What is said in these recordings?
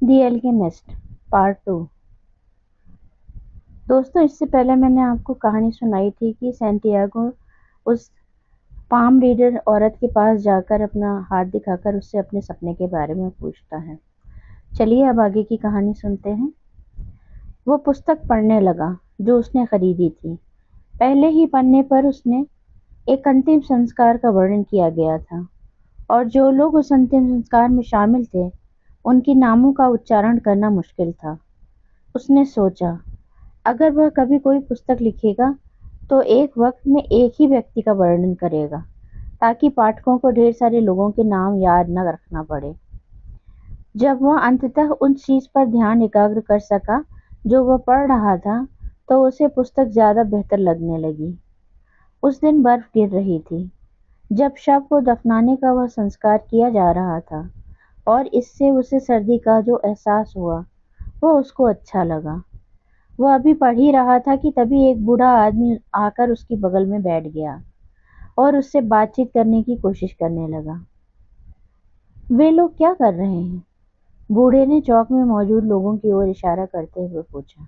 The alchemist part 2। दोस्तों, इससे पहले मैंने आपको कहानी सुनाई थी कि सैंटियागो उस पाम रीडर औरत के पास जाकर अपना हाथ दिखाकर उससे अपने सपने के बारे में पूछता है। चलिए अब आगे की कहानी सुनते हैं। वो पुस्तक पढ़ने लगा जो उसने खरीदी थी। पहले ही पन्ने पर उसने एक अंतिम संस्कार का वर्णन किया गया था और जो लोग उस अंतिम संस्कार में शामिल थे उनके नामों का उच्चारण करना मुश्किल था। उसने सोचा, अगर वह कभी कोई पुस्तक लिखेगा तो एक वक्त में एक ही व्यक्ति का वर्णन करेगा ताकि पाठकों को ढेर सारे लोगों के नाम याद न रखना पड़े। जब वह अंततः उस चीज पर ध्यान एकाग्र कर सका जो वह पढ़ रहा था तो उसे पुस्तक ज्यादा बेहतर लगने लगी। उस दिन बर्फ गिर रही थी जब शव को दफनाने का वह संस्कार किया जा रहा था और इससे उसे सर्दी का जो एहसास हुआ वो उसको अच्छा लगा। वह अभी पढ़ ही रहा था कि तभी एक बूढ़ा आदमी आकर उसके बगल में बैठ गया और उससे बातचीत करने की कोशिश करने लगा। वे लोग क्या कर रहे हैं? बूढ़े ने चौक में मौजूद लोगों की ओर इशारा करते हुए पूछा।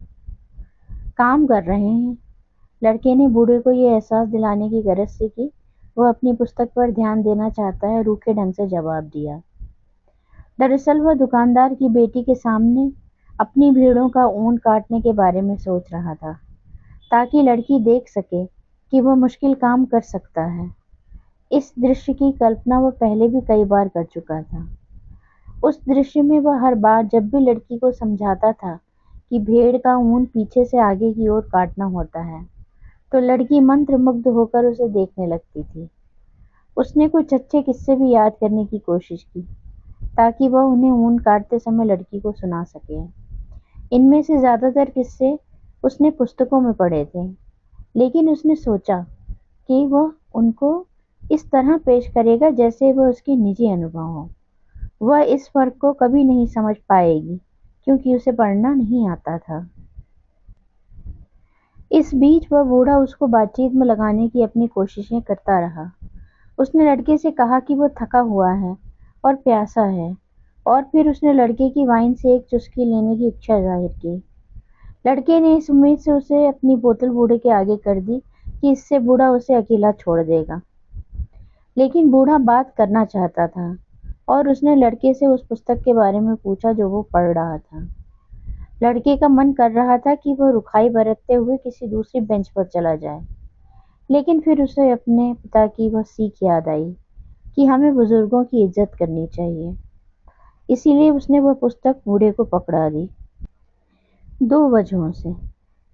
काम कर रहे हैं, लड़के ने बूढ़े को यह एहसास दिलाने की गरज से कि वह अपनी पुस्तक पर ध्यान देना चाहता है रूखे ढंग से जवाब दिया। दरअसल वह दुकानदार की बेटी के सामने अपनी भेड़ों का ऊन काटने के बारे में सोच रहा था ताकि लड़की देख सके कि वह मुश्किल काम कर सकता है। इस दृश्य की कल्पना वह पहले भी कई बार कर चुका था। उस दृश्य में वह हर बार जब भी लड़की को समझाता था कि भेड़ का ऊन पीछे से आगे की ओर काटना होता है तो लड़की मंत्रमुग्ध होकर उसे देखने लगती थी। उसने कुछ अच्छे किस्से भी याद करने की कोशिश की ताकि वह उन्हें ऊन काटते समय लड़की को सुना सके। इनमें से ज्यादातर किस्से उसने पुस्तकों में पढ़े थे, लेकिन उसने सोचा कि वह उनको इस तरह पेश करेगा जैसे वह उसकी निजी अनुभव हो। वह इस फर्क को कभी नहीं समझ पाएगी क्योंकि उसे पढ़ना नहीं आता था। इस बीच वह बूढ़ा उसको बातचीत में लगाने की अपनी कोशिशें करता रहा। उसने लड़के से कहा कि वह थका हुआ है और प्यासा है और फिर उसने लड़के की वाइन से एक चुस्की लेने की इच्छा जाहिर की। लड़के ने इस उम्मीद से उसे अपनी बोतल बूढ़े के आगे कर दी कि इससे बूढ़ा उसे अकेला छोड़ देगा, लेकिन बूढ़ा बात करना चाहता था और उसने लड़के से उस पुस्तक के बारे में पूछा जो वो पढ़ रहा था। लड़के का मन कर रहा था कि वह रुखाई बरतते हुए किसी दूसरी बेंच पर चला जाए, लेकिन फिर उसे अपने पिता की वह सीख याद आई कि हमें बुजुर्गों की इज्जत करनी चाहिए। इसीलिए उसने वह पुस्तक बूढ़े को पकड़ा दी। दो वजहों से।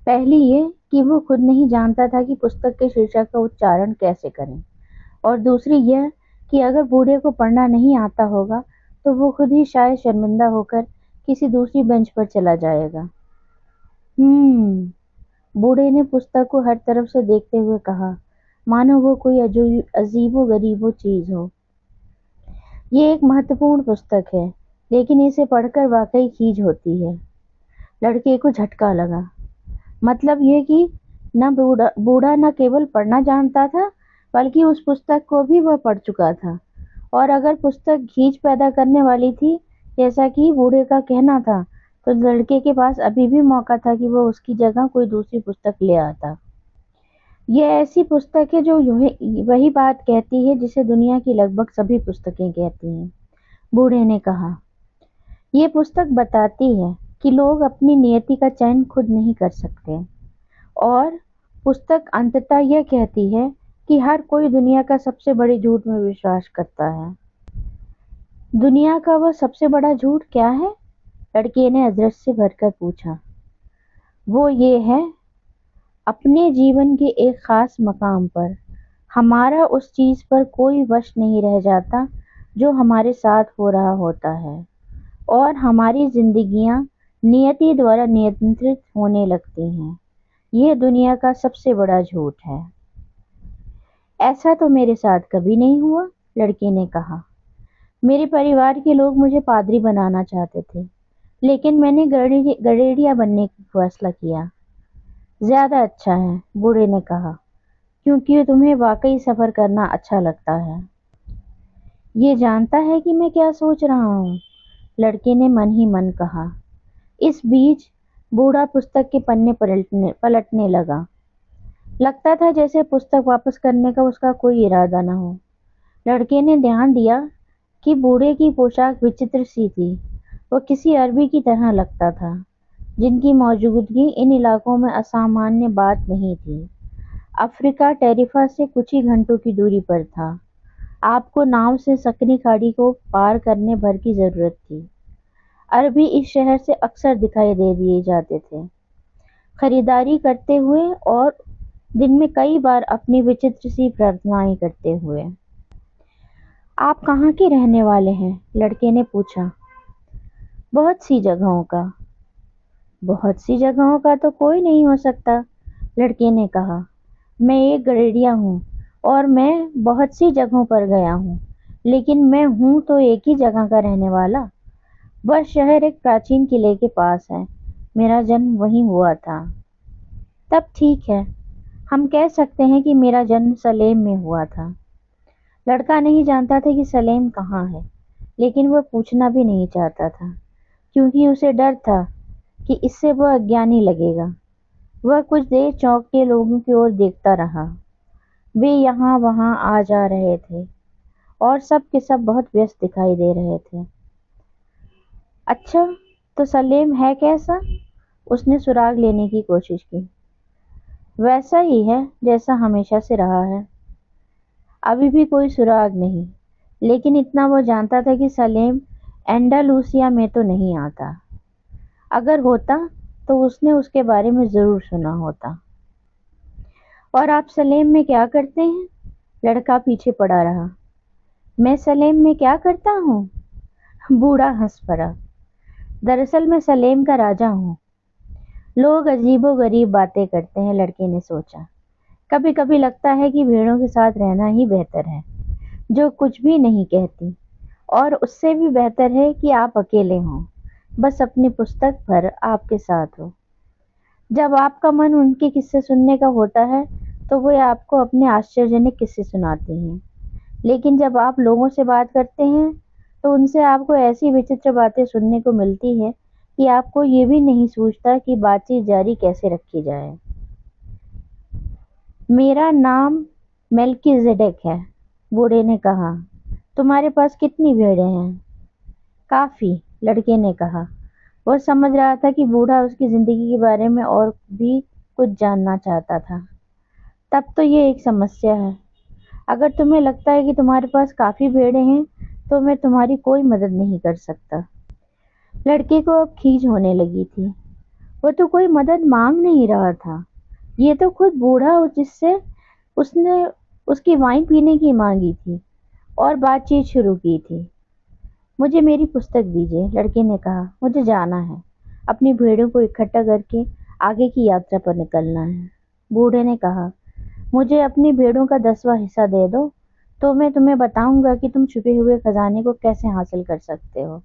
पहली ये कि वो खुद नहीं जानता था कि पुस्तक के शीर्षक का उच्चारण कैसे करें, और दूसरी यह कि अगर बूढ़े को पढ़ना नहीं आता होगा तो वो खुद ही शायद शर्मिंदा होकर किसी दूसरी बेंच पर चला जाएगा। बूढ़े ने पुस्तक को हर तरफ से देखते हुए कहा, मानो वो कोई अजीबो गरीबो चीज हो। ये एक महत्वपूर्ण पुस्तक है, लेकिन इसे पढ़कर वाकई खीज होती है। लड़के को झटका लगा। मतलब ये कि न बूढ़ा बूढ़ा न केवल पढ़ना जानता था बल्कि उस पुस्तक को भी वह पढ़ चुका था। और अगर पुस्तक खींच पैदा करने वाली थी जैसा कि बूढ़े का कहना था तो लड़के के पास अभी भी मौका था कि वह उसकी जगह कोई दूसरी पुस्तक ले आता। यह ऐसी पुस्तक है जो वही बात कहती है जिसे दुनिया की लगभग सभी पुस्तकें कहती हैं, बूढ़े ने कहा। ये पुस्तक बताती है कि लोग अपनी नियति का चयन खुद नहीं कर सकते, और पुस्तक अंततः यह कहती है कि हर कोई दुनिया का सबसे बड़े झूठ में विश्वास करता है। दुनिया का वह सबसे बड़ा झूठ क्या है? लड़के ने अजरत से भरकर पूछा। वो ये है, अपने जीवन के एक खास मकाम पर हमारा उस चीज पर कोई वश नहीं रह जाता जो हमारे साथ हो रहा होता है, और हमारी जिंदगियां नियति द्वारा नियंत्रित होने लगती हैं। यह दुनिया का सबसे बड़ा झूठ है। ऐसा तो मेरे साथ कभी नहीं हुआ, लड़के ने कहा। मेरे परिवार के लोग मुझे पादरी बनाना चाहते थे, लेकिन मैंने गडेरिया बनने का फैसला किया। ज्यादा अच्छा है, बूढ़े ने कहा, क्योंकि तुम्हें वाकई सफर करना अच्छा लगता है। ये जानता है कि मैं क्या सोच रहा हूँ? लड़के ने मन ही मन कहा। इस बीच बूढ़ा पुस्तक के पन्ने पलटने लगा। लगता था जैसे पुस्तक वापस करने का उसका कोई इरादा न हो। लड़के ने ध्यान दिया कि बूढ़े की पोशाक विचित्र सी थी। वह किसी अरबी की तरह लगता था, जिनकी मौजूदगी इन इलाकों में असामान्य बात नहीं थी। अफ्रीका टेरिफा से कुछ ही घंटों की दूरी पर था। आपको नाव से सकरी खाड़ी को पार करने भर की जरूरत थी। अरबी इस शहर से अक्सर दिखाई दे दिए जाते थे, खरीदारी करते हुए और दिन में कई बार अपनी विचित्र सी प्रार्थनाएं करते हुए। आप कहाँ के रहने वाले हैं? लड़के ने पूछा। बहुत सी जगहों का। बहुत सी जगहों का तो कोई नहीं हो सकता, लड़के ने कहा। मैं एक गड़ेड़िया हूँ और मैं बहुत सी जगहों पर गया हूँ, लेकिन मैं हूँ तो एक ही जगह का रहने वाला। वह शहर एक प्राचीन किले के पास है। मेरा जन्म वहीं हुआ था। तब ठीक है, हम कह सकते हैं कि मेरा जन्म सलेम में हुआ था। लड़का नहीं जानता था कि सलेम कहाँ है, लेकिन वह पूछना भी नहीं चाहता था, क्योंकि उसे डर था कि इससे वह अज्ञानी लगेगा। वह कुछ देर चौक के लोगों की ओर देखता रहा। वे यहाँ वहाँ आ जा रहे थे और सब के सब बहुत व्यस्त दिखाई दे रहे थे। अच्छा, तो सलेम है कैसा? उसने सुराग लेने की कोशिश की। वैसा ही है जैसा हमेशा से रहा है। अभी भी कोई सुराग नहीं, लेकिन इतना वो जानता था कि सलेम एंडालूसिया में तो नहीं आता। अगर होता तो उसने उसके बारे में जरूर सुना होता। और आप सलेम में क्या करते हैं? लड़का पीछे पड़ा रहा। मैं सलेम में क्या करता हूँ? बूढ़ा हंस पड़ा। दरअसल मैं सलेम का राजा हूँ। लोग अजीबो गरीब बातें करते हैं, लड़के ने सोचा। कभी कभी लगता है कि भेड़ों के साथ रहना ही बेहतर है, जो कुछ भी नहीं कहती, और उससे भी बेहतर है कि आप अकेले हों, बस अपनी पुस्तक भर आपके साथ हो। जब आपका मन उनके किस्से सुनने का होता है तो वे आपको अपने आश्चर्यजनक किस्से सुनाते हैं, लेकिन जब आप लोगों से बात करते हैं तो उनसे आपको ऐसी विचित्र बातें सुनने को मिलती है कि आपको ये भी नहीं सूझता कि बातचीत जारी कैसे रखी जाए। मेरा नाम मेल्कीजेडेक है, बूढ़े ने कहा। तुम्हारे पास कितनी भेड़ें हैं? काफी, लड़के ने कहा। वह समझ रहा था कि बूढ़ा उसकी जिंदगी के बारे में और भी कुछ जानना चाहता था। तब तो ये एक समस्या है। अगर तुम्हें लगता है कि तुम्हारे पास काफी भेड़ें हैं तो मैं तुम्हारी कोई मदद नहीं कर सकता। लड़के को अब खीज होने लगी थी। वो तो कोई मदद मांग नहीं रहा था, ये तो खुद बूढ़ा हो जिससे उसने उसकी वाइन पीने की मांगी थी और बातचीत शुरू की थी। मुझे मेरी पुस्तक दीजिए, लड़के ने कहा। मुझे जाना है, अपनी भेड़ों को इकट्ठा करके आगे की यात्रा पर निकलना है। बूढ़े ने कहा, मुझे अपनी भेड़ों का 10वां हिस्सा दे दो, तो मैं तुम्हें बताऊंगा कि तुम छुपे हुए खजाने को कैसे हासिल कर सकते हो।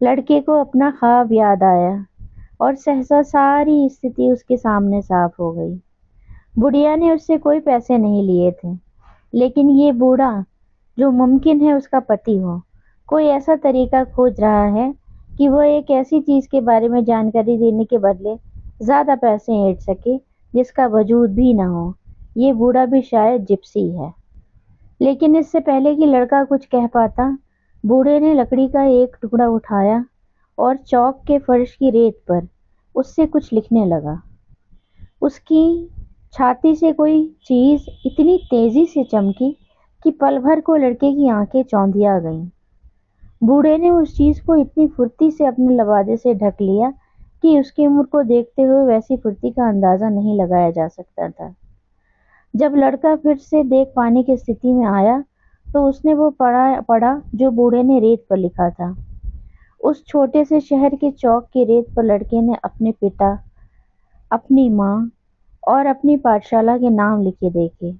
लड़के को अपना ख्वाब याद आया और सहसा सारी स्थिति उसके सामने साफ हो गई। बुढ़िया ने उससे कोई पैसे नहीं लिए थे, लेकिन ये बूढ़ा, जो मुमकिन है उसका पति हो, कोई ऐसा तरीका खोज रहा है कि वह एक ऐसी चीज के बारे में जानकारी देने के बदले ज्यादा पैसे ऐंठ सके जिसका वजूद भी न हो। ये बूढ़ा भी शायद जिप्सी है। लेकिन इससे पहले कि लड़का कुछ कह पाता, बूढ़े ने लकड़ी का एक टुकड़ा उठाया और चौक के फर्श की रेत पर उससे कुछ लिखने लगा। उसकी छाती से कोई चीज इतनी तेजी से चमकी कि पल भर को लड़के की आंखें चौंधिया गईं। बूढ़े ने उस चीज को इतनी फुर्ती से अपने लबादे से ढक लिया कि उसकी उम्र को देखते हुए वैसी फुर्ती का अंदाजा नहीं लगाया जा सकता था। जब लड़का फिर से देख पाने की स्थिति में आया तो उसने वो पढ़ा जो बूढ़े ने रेत पर लिखा था। उस छोटे से शहर के चौक की रेत पर लड़के ने अपने पिता, अपनी माँ और अपनी पाठशाला के नाम लिखे देखे।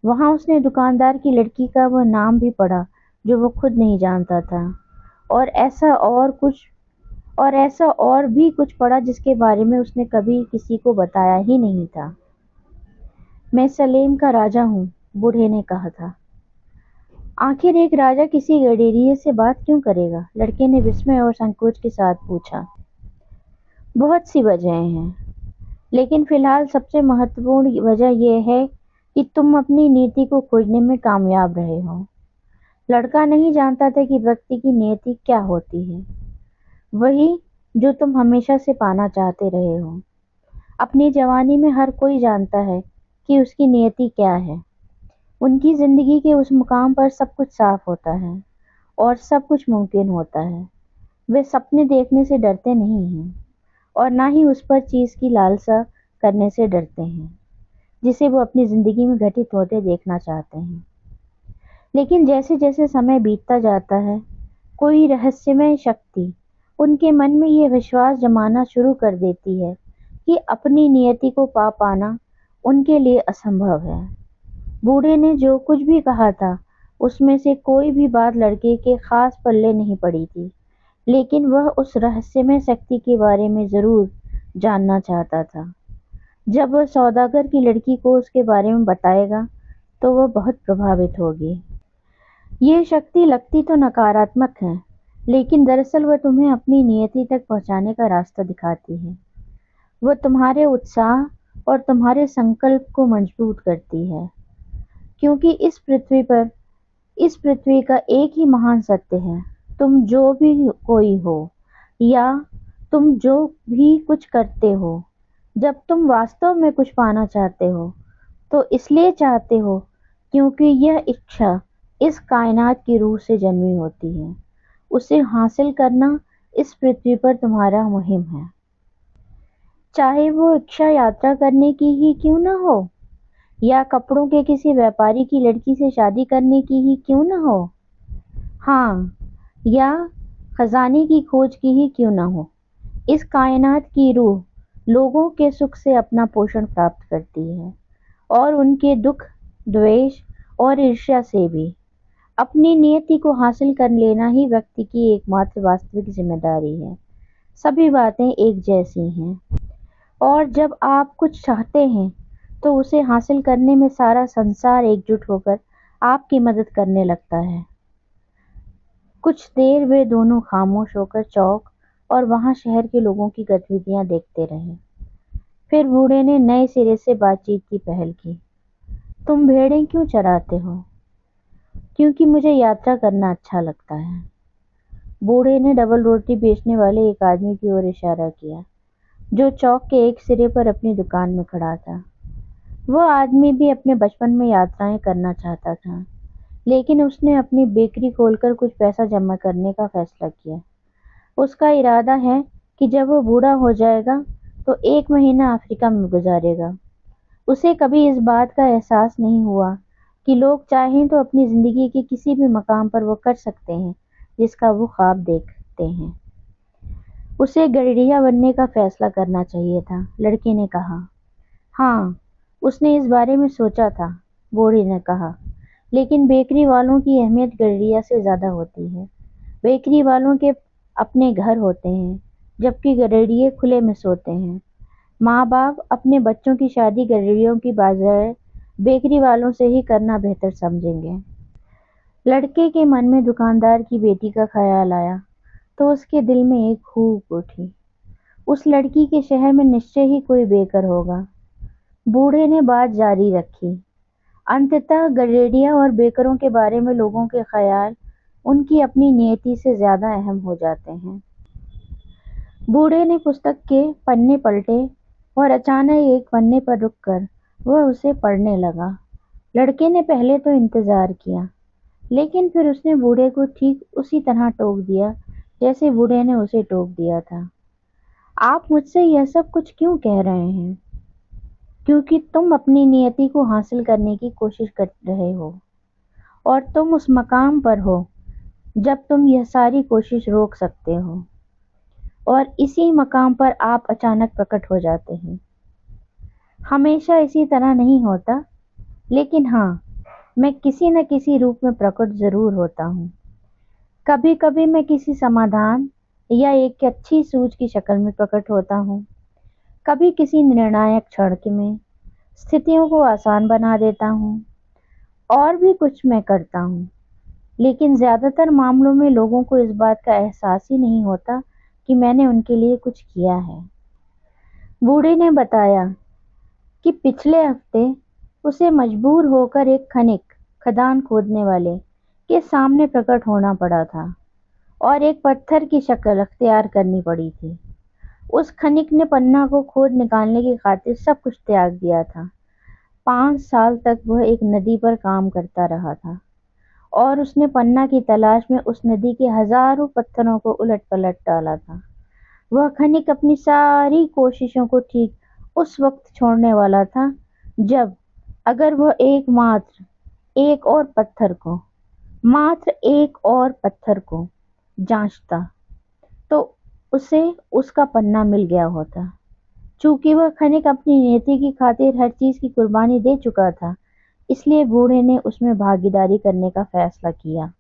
वहां उसने दुकानदार की लड़की का वह नाम भी पढ़ा जो वो खुद नहीं जानता था, और ऐसा और भी कुछ पढ़ा जिसके बारे में उसने कभी किसी को बताया ही नहीं था। मैं सलेम का राजा हूँ, बूढ़े ने कहा था। आखिर एक राजा किसी गडेरिये से बात क्यों करेगा? लड़के ने विस्मय और संकोच के साथ पूछा। बहुत सी वजहें हैं, लेकिन फिलहाल सबसे महत्वपूर्ण वजह यह है कि तुम अपनी नीति को खोजने में कामयाब रहे हो। लड़का नहीं जानता था कि व्यक्ति की नियति क्या होती है, वही जो तुम हमेशा से पाना चाहते रहे हो। अपनी जवानी में हर कोई जानता है कि उसकी नियति क्या है। उनकी जिंदगी के उस मुकाम पर सब कुछ साफ होता है और सब कुछ मुमकिन होता है। वे सपने देखने से डरते नहीं हैं और ना ही उस पर चीज की लालसा करने से डरते हैं जिसे वो अपनी जिंदगी में घटित होते देखना चाहते हैं। लेकिन जैसे जैसे समय बीतता जाता है, कोई रहस्यमय शक्ति उनके मन में ये विश्वास जमाना शुरू कर देती है कि अपनी नियति को पा पाना उनके लिए असंभव है। बूढ़े ने जो कुछ भी कहा था, उसमें से कोई भी बात लड़के के खास पल्ले नहीं पड़ी थी, लेकिन वह उस रहस्यमय शक्ति के बारे में जरूर जानना चाहता था। जब वह सौदागर की लड़की को उसके बारे में बताएगा, तो वह बहुत प्रभावित होगी। ये शक्ति लगती तो नकारात्मक है, लेकिन दरअसल वह तुम्हें अपनी नियति तक पहुंचाने का रास्ता दिखाती है। वह तुम्हारे उत्साह और तुम्हारे संकल्प को मजबूत करती है, क्योंकि इस पृथ्वी का एक ही महान सत्य है, तुम जो भी कोई हो या तुम जो भी कुछ करते हो, जब तुम वास्तव में कुछ पाना चाहते हो, तो इसलिए चाहते हो क्योंकि यह इच्छा इस कायनात की रूह से जन्मी होती है। उसे हासिल करना इस पृथ्वी पर तुम्हारा मुहिम है। चाहे वो इच्छा यात्रा करने की ही क्यों न हो, या कपड़ों के किसी व्यापारी की लड़की से शादी करने की ही क्यों न हो, हाँ, या खजाने की खोज की ही क्यों न हो, इस कायनात की रूह लोगों के सुख से अपना पोषण प्राप्त करती है और उनके दुख, द्वेष और ईर्ष्या से भी। अपनी नियति को हासिल कर लेना ही व्यक्ति की एकमात्र वास्तविक जिम्मेदारी है। सभी बातें एक जैसी हैं, और जब आप कुछ चाहते हैं तो उसे हासिल करने में सारा संसार एकजुट होकर आपकी मदद करने लगता है। कुछ देर वे दोनों खामोश होकर चौक और वहां शहर के लोगों की गतिविधियां देखते रहे। फिर बूढ़े ने नए सिरे से बातचीत की पहल की। तुम भेड़ें क्यों चराते हो? क्योंकि मुझे यात्रा करना अच्छा लगता है। बूढ़े ने डबल रोटी बेचने वाले एक आदमी की ओर इशारा किया, जो चौक के एक सिरे पर अपनी दुकान में खड़ा था। वह आदमी भी अपने बचपन में यात्राएं करना चाहता था, लेकिन उसने अपनी बेकरी खोलकर कुछ पैसा जमा करने का फैसला किया। उसका इरादा है कि जब वह बूढ़ा हो जाएगा तो 1 महीना अफ्रीका में गुजारेगा। उसे कभी इस बात का एहसास नहीं हुआ कि लोग चाहें तो अपनी जिंदगी के किसी भी मकाम पर वो कर सकते हैं जिसका वो ख्वाब देखते हैं। उसे गठरिया बनने का फैसला करना चाहिए था, लड़के ने कहा। हाँ, उसने इस बारे में सोचा था, बूढ़े ने कहा, लेकिन बेकरी वालों की अहमियत गठरिया से ज्यादा होती है। बेकरी वालों के अपने घर होते हैं, जबकि गठरिये खुले में सोते हैं। माँ बाप अपने बच्चों की शादी गठरियों की बजाय बेकरी वालों से ही करना बेहतर समझेंगे। लड़के के मन में दुकानदार की बेटी का ख्याल आया तो उसके दिल में एक हूक उठी। उस लड़की के शहर में निश्चय ही कोई बेकर होगा। बूढ़े ने बात जारी रखी। अंततः गठरिया और बेकरों के बारे में लोगों के ख्याल उनकी अपनी नियति से ज्यादा अहम हो जाते हैं। बूढ़े ने पुस्तक के पन्ने पलटे और अचानक एक पन्ने पर रुककर वह उसे पढ़ने लगा। लड़के ने पहले तो इंतजार किया, लेकिन फिर उसने बूढ़े को ठीक उसी तरह टोक दिया जैसे बूढ़े ने उसे टोक दिया था। आप मुझसे यह सब कुछ क्यों कह रहे हैं? क्योंकि तुम अपनी नियति को हासिल करने की कोशिश कर रहे हो, और तुम उस मकाम पर हो जब तुम यह सारी कोशिश रोक सकते हो, और इसी मकाम पर आप अचानक प्रकट हो जाते हैं। हमेशा इसी तरह नहीं होता, लेकिन हाँ, मैं किसी न किसी रूप में प्रकट जरूर होता हूँ। कभी कभी मैं किसी समाधान या एक अच्छी सूझ की शक्ल में प्रकट होता हूँ, कभी किसी निर्णायक क्षण में स्थितियों को आसान बना देता हूँ, और भी कुछ मैं करता हूँ। लेकिन ज़्यादातर मामलों में लोगों को इस बात का एहसास ही नहीं होता कि मैंने उनके लिए कुछ किया है। बूढ़े ने बताया कि पिछले हफ्ते उसे मजबूर होकर एक खनिक खदान खोदने वाले के सामने प्रकट होना पड़ा था और एक पत्थर की शक्ल अख्तियार करनी पड़ी थी। उस खनिक ने पन्ना को खोद निकालने की खातिर सब कुछ त्याग दिया था। 5 साल तक वह एक नदी पर काम करता रहा था और उसने पन्ना की तलाश में उस नदी के हजारों पत्थरों को उलट-पलट डाला था। वह खनिक अपनी सारी कोशिशों को ठीक उस वक्त छोड़ने वाला था जब, अगर वह मात्र एक और पत्थर को जांचता, तो उसे उसका पन्ना मिल गया होता। चूंकि वह खनिक अपनी नियति की खातिर हर चीज की कुर्बानी दे चुका था, इसलिए बूढ़े ने उसमें भागीदारी करने का फैसला किया।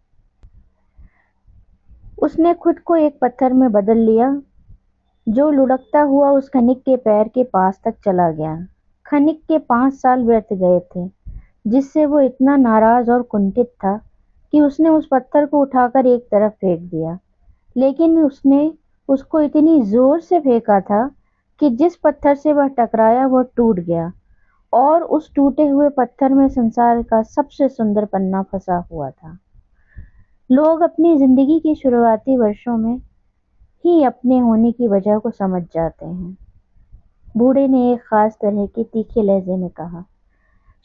उसने खुद को एक पत्थर में बदल लिया जो लुढ़कता हुआ उस खनिक के पैर के पास तक चला गया। खनिक के 5 साल व्यर्थ गए थे, जिससे वो इतना नाराज और कुंठित था कि उसने उस पत्थर को उठाकर एक तरफ फेंक दिया। लेकिन उसने उसको इतनी जोर से फेंका था कि जिस पत्थर से वह टकराया वह टूट गया और उस टूटे हुए पत्थर में संसार का सबसे सुंदर पन्ना फंसा हुआ था। लोग अपनी जिंदगी के शुरुआती वर्षों में ही अपने होने की वजह को समझ जाते हैं। बूढ़े ने एक खास तरह के तीखे लहजे में कहा।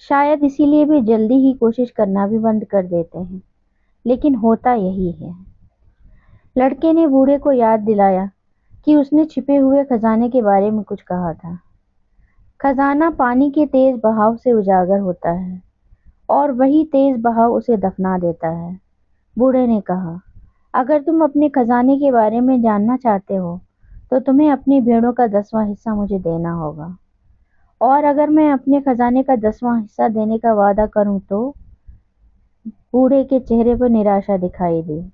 शायद इसीलिए वे जल्दी ही कोशिश करना भी बंद कर देते हैं, लेकिन होता यही है। लड़के ने बूढ़े को याद दिलाया कि उसने छिपे हुए खजाने के बारे में कुछ कहा था। खजाना पानी के तेज बहाव से उजागर होता है और वही तेज बहाव उसे दफना देता है। बूढ़े ने कहा, अगर तुम अपने खजाने के बारे में जानना चाहते हो तो तुम्हें अपनी भेड़ों का 10वां हिस्सा मुझे देना होगा। और अगर मैं अपने खजाने का 10वां हिस्सा देने का वादा करूं तो? बूढ़े के चेहरे पर निराशा दिखाई दी।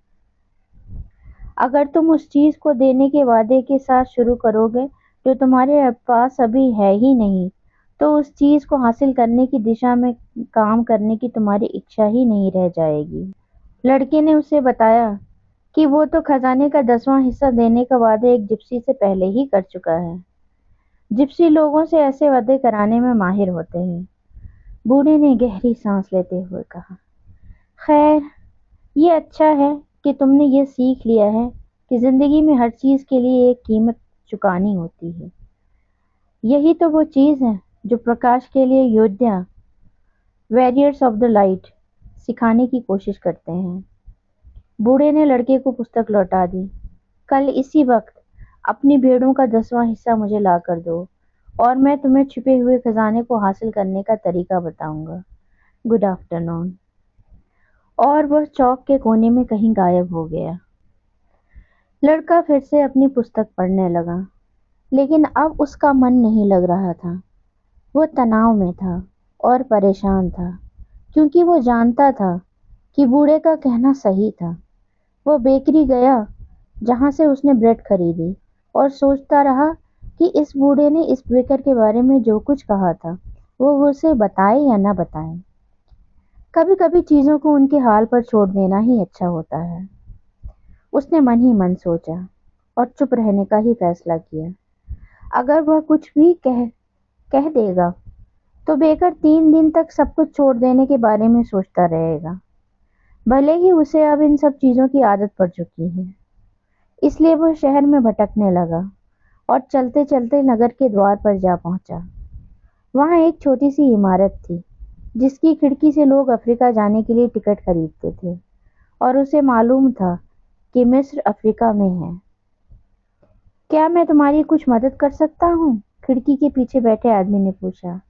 अगर तुम उस चीज को देने के वादे के साथ शुरू करोगे जो तुम्हारे पास अभी है ही नहीं, तो उस चीज को हासिल करने की दिशा में काम करने की तुम्हारी इच्छा ही नहीं रह जाएगी। लड़के ने उसे बताया कि वो तो खजाने का 10वां हिस्सा देने का वादा एक जिप्सी से पहले ही कर चुका है। जिप्सी लोगों से ऐसे वादे कराने में माहिर होते हैं। बूढ़े ने गहरी सांस लेते हुए कहा, खैर, ये अच्छा है कि तुमने ये सीख लिया है कि जिंदगी में हर चीज के लिए एक कीमत चुकानी होती है। यही तो वो चीज है जो प्रकाश के लिए योद्धा, वॉरियर्स ऑफ द लाइट, सिखाने की कोशिश करते हैं। बूढ़े ने लड़के को पुस्तक लौटा दी। कल इसी वक्त अपनी भेड़ों का 10वां हिस्सा मुझे ला कर दो और मैं तुम्हें छिपे हुए खजाने को हासिल करने का तरीका बताऊंगा। Good afternoon. और वह चौक के कोने में कहीं गायब हो गया। लड़का फिर से अपनी पुस्तक पढ़ने लगा, लेकिन अब उसका मन नहीं लग रहा था। वो तनाव में था और परेशान था, क्योंकि वो जानता था कि बूढ़े का कहना सही था। वो बेकरी गया जहां से उसने ब्रेड खरीदी और सोचता रहा कि इस बूढ़े ने इस बेकर के बारे में जो कुछ कहा था वो उसे बताए या ना बताए। कभी कभी चीजों को उनके हाल पर छोड़ देना ही अच्छा होता है। उसने मन ही मन सोचा और चुप रहने का ही फैसला किया। अगर वह कुछ भी कह देगा तो बेकर 3 दिन तक सब कुछ छोड़ देने के बारे में सोचता रहेगा। भले ही उसे अब इन सब चीजों की आदत पड़ चुकी है। इसलिए वह शहर में भटकने लगा और चलते चलते नगर के द्वार पर जा पहुंचा। वहां एक छोटी सी इमारत थी जिसकी खिड़की से लोग अफ्रीका जाने के लिए टिकट खरीदते थे और उसे मालूम था कि मिस्र अफ्रीका में है। क्या मैं तुम्हारी कुछ मदद कर सकता हूँ? खिड़की के पीछे बैठे आदमी ने पूछा।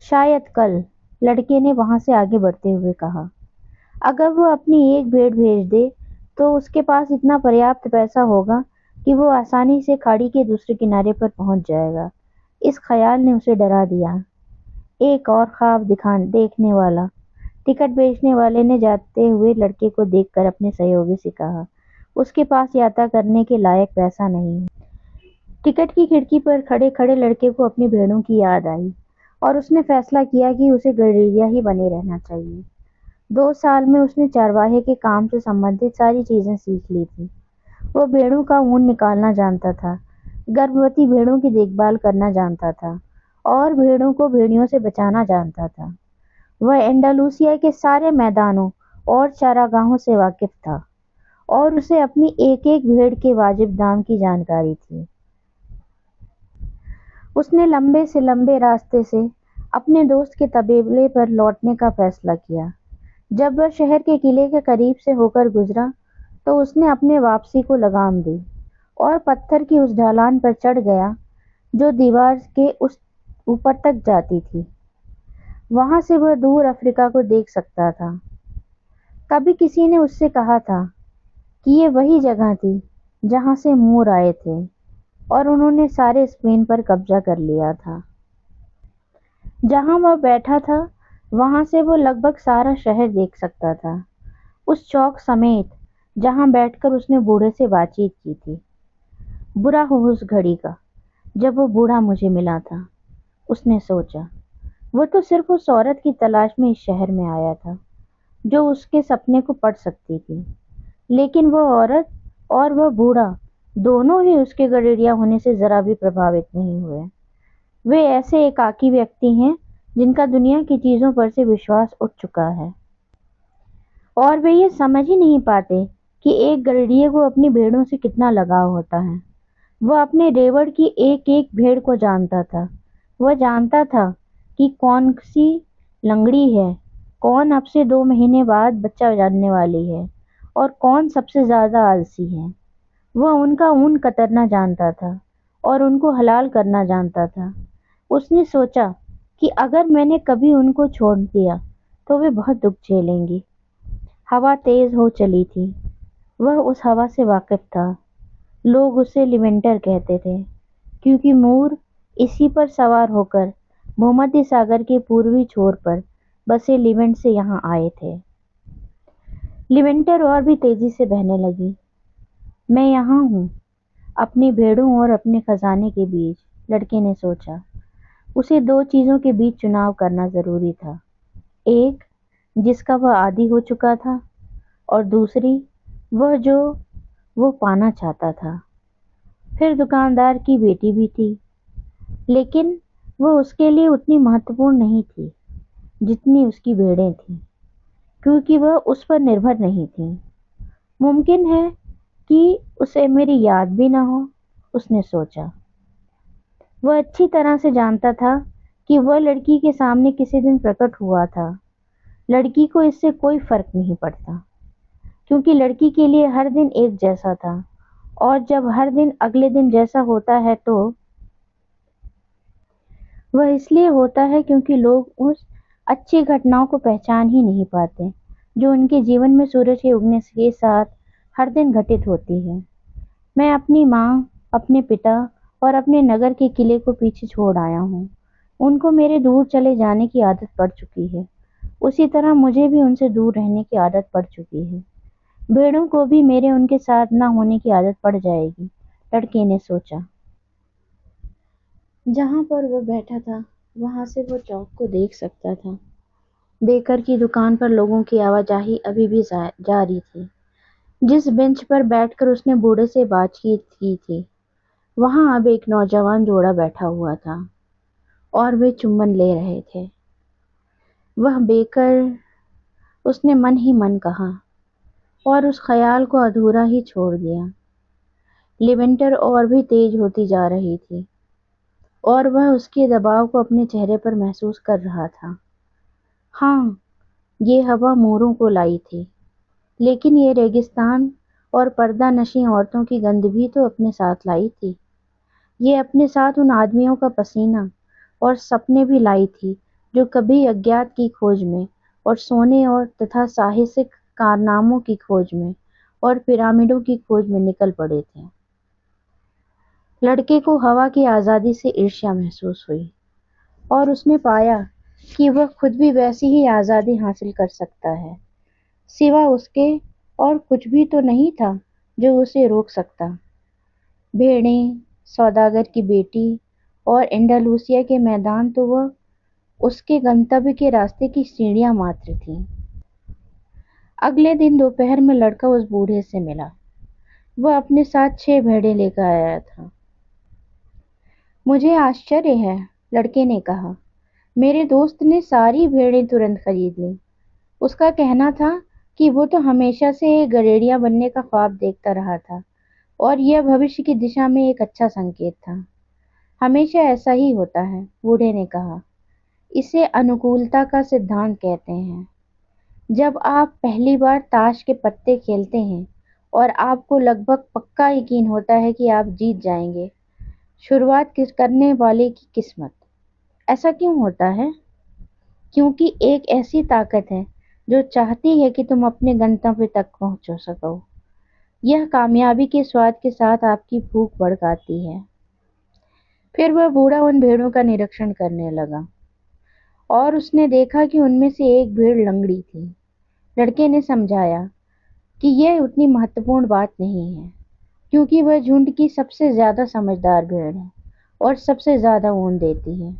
शायद कल, लड़के ने वहां से आगे बढ़ते हुए कहा। अगर वो अपनी एक भेड़ भेज दे तो उसके पास इतना पर्याप्त पैसा होगा कि वो आसानी से खाड़ी के दूसरे किनारे पर पहुंच जाएगा। इस ख्याल ने उसे डरा दिया। एक और ख्वाब देखने वाला टिकट बेचने वाले ने जाते हुए लड़के को देखकर अपने सहयोगी से कहा, उसके पास यात्रा करने के लायक पैसा नहीं है। टिकट की खिड़की पर खड़े खड़े लड़के को अपनी भेड़ों की याद आई और उसने फैसला किया कि उसे गडरिया ही बने रहना चाहिए। 2 साल में उसने चरवाहे के काम से संबंधित सारी चीजें सीख ली थी। वो भेड़ों का ऊन निकालना जानता था, गर्भवती भेड़ों की देखभाल करना जानता था और भेड़ों को भेड़ियों से बचाना जानता था। वह एंडालूसिया के सारे मैदानों और चारागाहों से वाकिफ था और उसे अपनी एक-एक भेड़ के वाजिब दाम की जानकारी थी। उसने लंबे से लंबे रास्ते से अपने दोस्त के तबेले पर लौटने का फैसला किया। जब वह शहर के किले के करीब से होकर गुजरा, तो उसने अपने वापसी को लगाम दी और पत्थर की उस ढलान पर चढ़ गया जो दीवार के उस ऊपर तक जाती थी। वहां से वह दूर अफ्रीका को देख सकता था। कभी किसी ने उससे कहा था कि ये वही जगह थी जहां से मूर आए थे और उन्होंने सारे स्पेन पर कब्जा कर लिया था। जहां वह बैठा था, वहां से वो लगभग सारा शहर देख सकता था, उस चौक समेत जहां बैठकर उसने बूढ़े से बातचीत की थी। बुरा हो उस घड़ी का जब वो बूढ़ा मुझे मिला था, उसने सोचा। वो तो सिर्फ उस औरत की तलाश में इस शहर में आया था जो उसके सपने को पढ़ सकती थी, लेकिन वह औरत और वह बूढ़ा दोनों ही उसके गडेरिया होने से जरा भी प्रभावित नहीं हुए। वे ऐसे एकाकी व्यक्ति हैं जिनका दुनिया की चीजों पर से विश्वास उठ चुका है और वे ये समझ ही नहीं पाते कि एक गडेरिये को अपनी भेड़ों से कितना लगाव होता है। वह अपने रेवड़ की एक एक भेड़ को जानता था। वह जानता था कि कौन सी लंगड़ी है, कौन अब से 2 महीने बाद बच्चा जानने वाली है और कौन सबसे ज्यादा आलसी है। वह उनका ऊन कतरना जानता था और उनको हलाल करना जानता था। उसने सोचा कि अगर मैंने कभी उनको छोड़ दिया तो वे बहुत दुख झेलेंगी। हवा तेज हो चली थी। वह उस हवा से वाकिफ था। लोग उसे लिवेंटर कहते थे क्योंकि मूर इसी पर सवार होकर भूमध्य सागर के पूर्वी छोर पर बसे लिवेंट से यहाँ आए थे। लिवेंटर और भी तेजी से बहने लगी। मैं यहाँ हूँ, अपनी भेड़ों और अपने खजाने के बीच, लड़के ने सोचा। उसे 2 चीजों के बीच चुनाव करना जरूरी था। एक, जिसका वह आदी हो चुका था, और दूसरी, वह जो वो पाना चाहता था। फिर दुकानदार की बेटी भी थी, लेकिन वह उसके लिए उतनी महत्वपूर्ण नहीं थी जितनी उसकी भेड़ें थीं, क्योंकि वह उस पर निर्भर नहीं थी। मुमकिन है कि उसे मेरी याद भी न हो, उसने सोचा। वह अच्छी तरह से जानता था कि वह लड़की के सामने किसी दिन प्रकट हुआ था। लड़की को इससे कोई फर्क नहीं पड़ता, क्योंकि लड़की के लिए हर दिन एक जैसा था, और जब हर दिन अगले दिन जैसा होता है तो वह इसलिए होता है क्योंकि लोग उस अच्छी घटनाओं को पहचान ही नहीं पाते जो उनके जीवन में सूरज के उगने के साथ हर दिन घटित होती है। मैं अपनी माँ, अपने पिता और अपने नगर के किले को पीछे छोड़ आया हूँ। उनको मेरे दूर चले जाने की आदत पड़ चुकी है। उसी तरह मुझे भी उनसे दूर रहने की आदत पड़ चुकी है। भेड़ों को भी मेरे उनके साथ न होने की आदत पड़ जाएगी, लड़के ने सोचा। जहाँ पर वह बैठा था, वहां से वो चौक को देख सकता था। बेकर की दुकान पर लोगों की आवाजाही अभी भी जारी थी। जिस बेंच पर बैठकर उसने बूढ़े से बातचीत की थी, वहां अब एक नौजवान जोड़ा बैठा हुआ था और वे चुम्बन ले रहे थे। वह बेकर, उसने मन ही मन कहा, और उस ख्याल को अधूरा ही छोड़ दिया। लिवेंटर और भी तेज होती जा रही थी और वह उसके दबाव को अपने चेहरे पर महसूस कर रहा था। हाँ, ये हवा मोरों को लाई थी, लेकिन ये रेगिस्तान और पर्दा नशी औरतों की गंध भी तो अपने साथ लाई थी। ये अपने साथ उन आदमियों का पसीना और सपने भी लाई थी जो कभी अज्ञात की खोज में और सोने और तथा साहसिक कारनामों की खोज में और पिरामिडों की खोज में निकल पड़े थे। लड़के को हवा की आज़ादी से ईर्ष्या महसूस हुई और उसने पाया कि वह खुद भी वैसी ही आज़ादी हासिल कर सकता है। सिवा उसके और कुछ भी तो नहीं था जो उसे रोक सकता। भेड़ें, सौदागर की बेटी और एंडालूसिया के मैदान तो वह उसके गंतव्य के रास्ते की सीढ़ियां मात्र थीं। अगले दिन दोपहर में लड़का उस बूढ़े से मिला। वह अपने साथ 6 भेड़ें लेकर आया था। मुझे आश्चर्य है, लड़के ने कहा। मेरे दोस्त ने सारी भेड़ें तुरंत खरीद लीं। उसका कहना था कि वो तो हमेशा से एक गड़ेड़िया बनने का ख्वाब देखता रहा था और यह भविष्य की दिशा में एक अच्छा संकेत था। हमेशा ऐसा ही होता है, बूढ़े ने कहा। इसे अनुकूलता का सिद्धांत कहते हैं। जब आप पहली बार ताश के पत्ते खेलते हैं और आपको लगभग पक्का यकीन होता है कि आप जीत जाएंगे, शुरुआत करने वाले की किस्मत। ऐसा क्यों होता है? क्योंकि एक ऐसी ताकत है जो चाहती है कि तुम अपने गंतव्य तक पहुंच सको। यह कामयाबी के स्वाद के साथ आपकी भूख भड़काती है। फिर वह बूढ़ा उन भेड़ों का निरीक्षण करने लगा और उसने देखा कि उनमें से एक भेड़ लंगड़ी थी। लड़के ने समझाया कि यह उतनी महत्वपूर्ण बात नहीं है, क्योंकि वह झुंड की सबसे ज्यादा समझदार भेड़ है और सबसे ज्यादा ऊन देती है।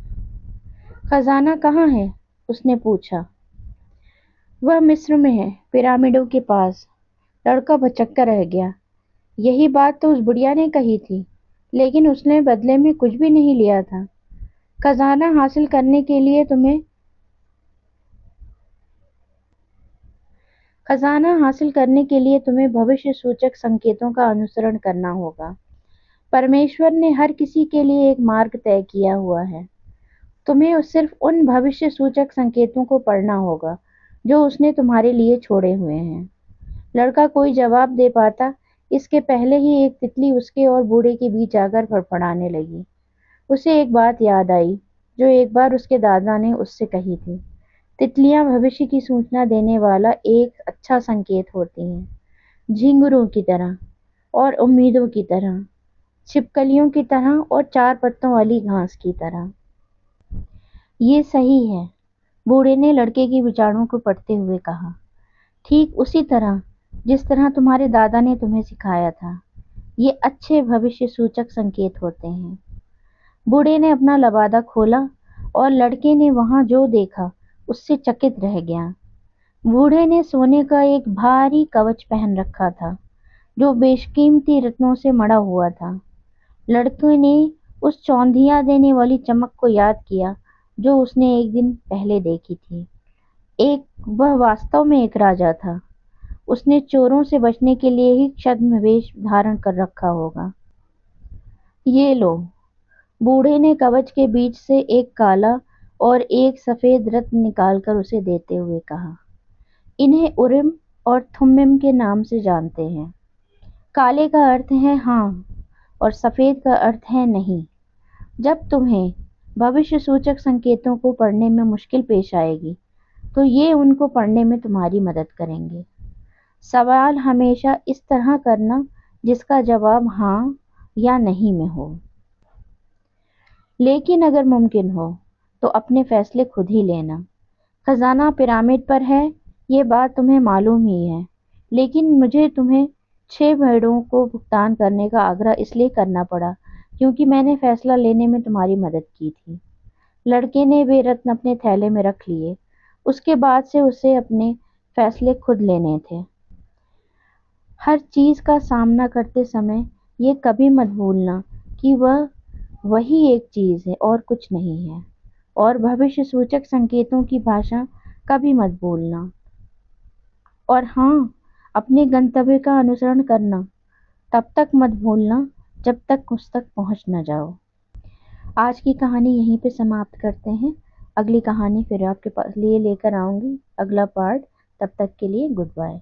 खजाना कहाँ है? उसने पूछा। वह मिस्र में है, पिरामिडों के पास। लड़का भौंचक्का रह गया। यही बात तो उस बुढ़िया ने कही थी, लेकिन उसने बदले में कुछ भी नहीं लिया था। खजाना हासिल करने के लिए तुम्हें भविष्य सूचक संकेतों का अनुसरण करना होगा। परमेश्वर ने हर किसी के लिए एक मार्ग तय किया हुआ है। तुम्हें सिर्फ उन भविष्य सूचक संकेतों को पढ़ना होगा जो उसने तुम्हारे लिए छोड़े हुए हैं। लड़का कोई जवाब दे पाता इसके पहले ही एक तितली उसके और बूढ़े के बीच आकर फड़फड़ाने लगी। उसे एक बात याद आई जो एक बार उसके दादा ने उससे कही थी। तितलियां भविष्य की सूचना देने वाला एक अच्छा संकेत होती हैं, झिंगुरों की तरह और उम्मीदों की तरह, छिपकलियों की तरह और 4 पत्तों वाली घास की तरह। ये सही है, बूढ़े ने लड़के के विचारों को पढ़ते हुए कहा। ठीक उसी तरह जिस तरह तुम्हारे दादा ने तुम्हें सिखाया था। ये अच्छे भविष्य सूचक संकेत होते हैं। बूढ़े ने अपना लबादा खोला और लड़के ने वहां जो देखा उससे चकित रह गया। बूढ़े ने सोने का एक भारी कवच पहन रखा था जो बेशकीमती रत्नों से मढ़ा हुआ था। लड़के ने उस चौंधिया देने वाली चमक को याद किया जो उसने एक दिन पहले देखी थी। वह वास्तव में एक राजा था। उसने चोरों से बचने के लिए ही छद्म वेश धारण कर रखा होगा। ये लो, बूढ़े ने कवच के बीच से एक काला और एक सफेद रत्न निकालकर उसे देते हुए कहा। इन्हें उरिम और थुम्मिम के नाम से जानते हैं। काले का अर्थ है हाँ और सफेद का अर्थ है नहीं। जब तुम्हें भविष्य सूचक संकेतों को पढ़ने में मुश्किल पेश आएगी तो ये उनको पढ़ने में तुम्हारी मदद करेंगे। सवाल हमेशा इस तरह करना जिसका जवाब हाँ या नहीं में हो। लेकिन अगर मुमकिन हो तो अपने फैसले खुद ही लेना। खजाना पिरामिड पर है, ये बात तुम्हें मालूम ही है, लेकिन मुझे तुम्हें 6 भेड़ों को भुगतान करने का आग्रह इसलिए करना पड़ा क्योंकि मैंने फैसला लेने में तुम्हारी मदद की थी। लड़के ने वे रत्न अपने थैले में रख लिए। उसके बाद से उसे अपने फैसले खुद लेने थे। हर चीज का सामना करते समय ये कभी मत भूलना कि वह वही एक चीज है और कुछ नहीं है। और भविष्य सूचक संकेतों की भाषा कभी मत भूलना। और हाँ, अपने गंतव्य का अनुसरण करना तब तक मत भूलना जब तक उस तक पहुंच न जाओ। आज की कहानी यहीं पे समाप्त करते हैं। अगली कहानी फिर आपके पास लिए लेकर आऊंगी, अगला पार्ट। तब तक के लिए गुड बाय।